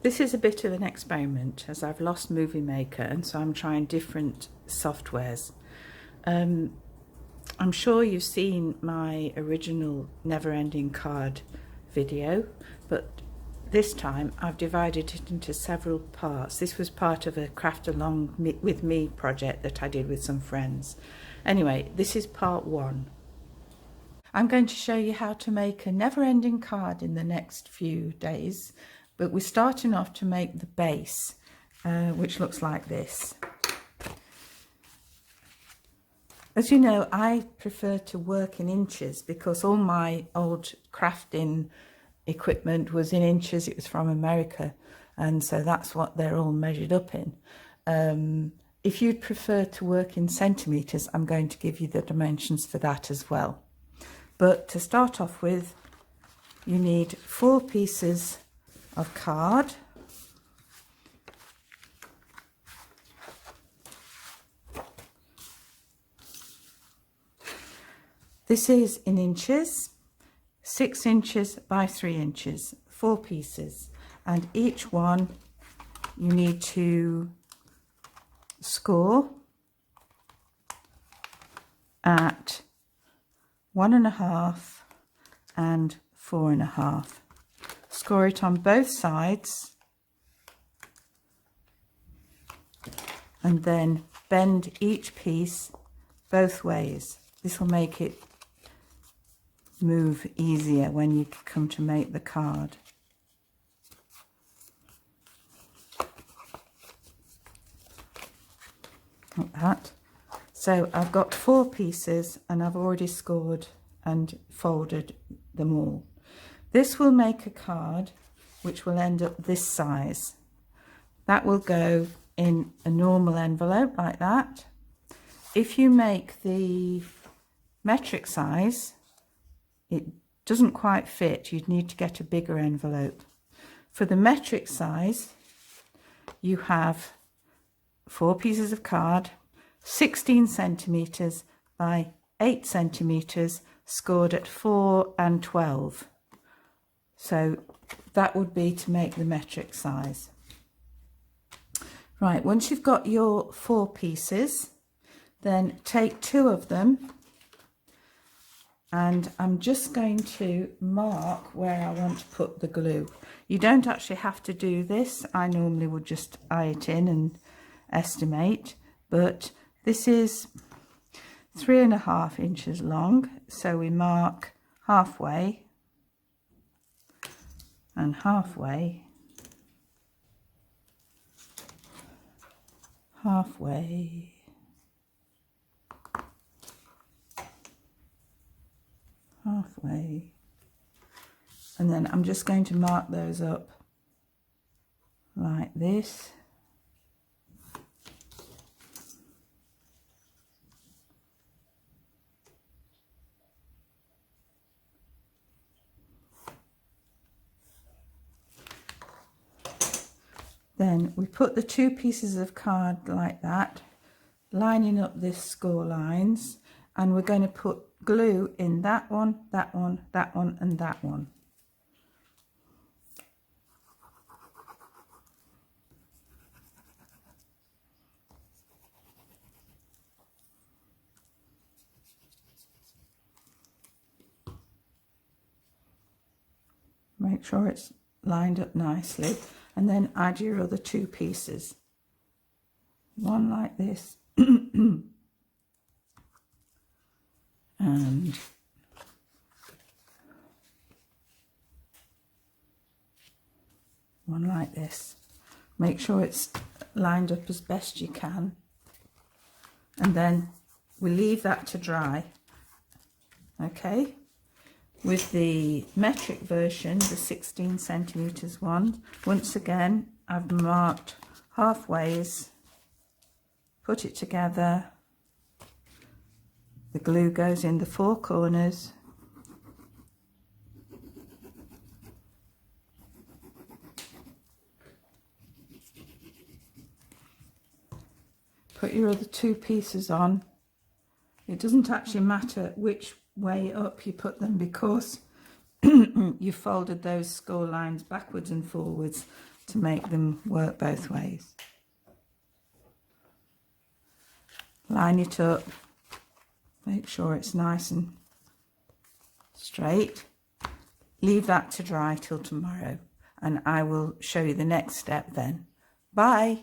This is a bit of an experiment as I've lost Movie Maker, and so I'm trying different softwares. I'm sure you've seen my original Never Ending Card video, but this time I've divided it into several parts. This was part of a Craft Along with Me project that I did with some friends. Anyway, this is part 1. I'm going to show you how to make a never-ending card in the next few days, but we're starting off to make the base, which looks like this. As you know, I prefer to work in inches because all my old crafting equipment was in inches. It was from America, and so that's what they're all measured up in. If you'd prefer to work in centimetres, I'm going to give you the dimensions for that as well. But to start off with, you need 4 pieces of card. This is in inches, 6 inches by 3 inches, 4 pieces, and each one you need to score at 1.5 and 4.5. Score it on both sides and then bend each piece both ways. This will make it move easier when you come to make the card. Like that. So I've got 4 pieces and I've already scored and folded them all. This will make a card which will end up this size. That will go in a normal envelope like that. If you make the metric size, it doesn't quite fit. You'd need to get a bigger envelope. For the metric size, you have 4 pieces of card, 16 centimetres by 8 centimetres, scored at 4 and 12. So that would be to make the metric size. Right, once you've got your 4 pieces, then take 2 of them, and I'm just going to mark where I want to put the glue. You don't actually have to do this. I normally would just eye it in and estimate, but this is 3.5 inches long, so we mark halfway and halfway, halfway, halfway, and then I'm just going to mark those up like this. Then we put the 2 pieces of card like that, lining up this score lines, and we're going to put glue in that one, that one, that one, and that one. Make sure it's lined up nicely, and then add your other 2 pieces. One like this and one like this. Make sure it's lined up as best you can, and then we leave that to dry. Okay, with the metric version, the 16 centimetres one, once again I've marked halfways, put it together, the glue goes in the 4 corners, put your other 2 pieces on. It doesn't actually matter which way up you put them because you folded those score lines backwards and forwards, to make them work both ways. Line it up, make sure it's nice and straight. Leave that to dry till tomorrow, and I will show you the next step then. Bye.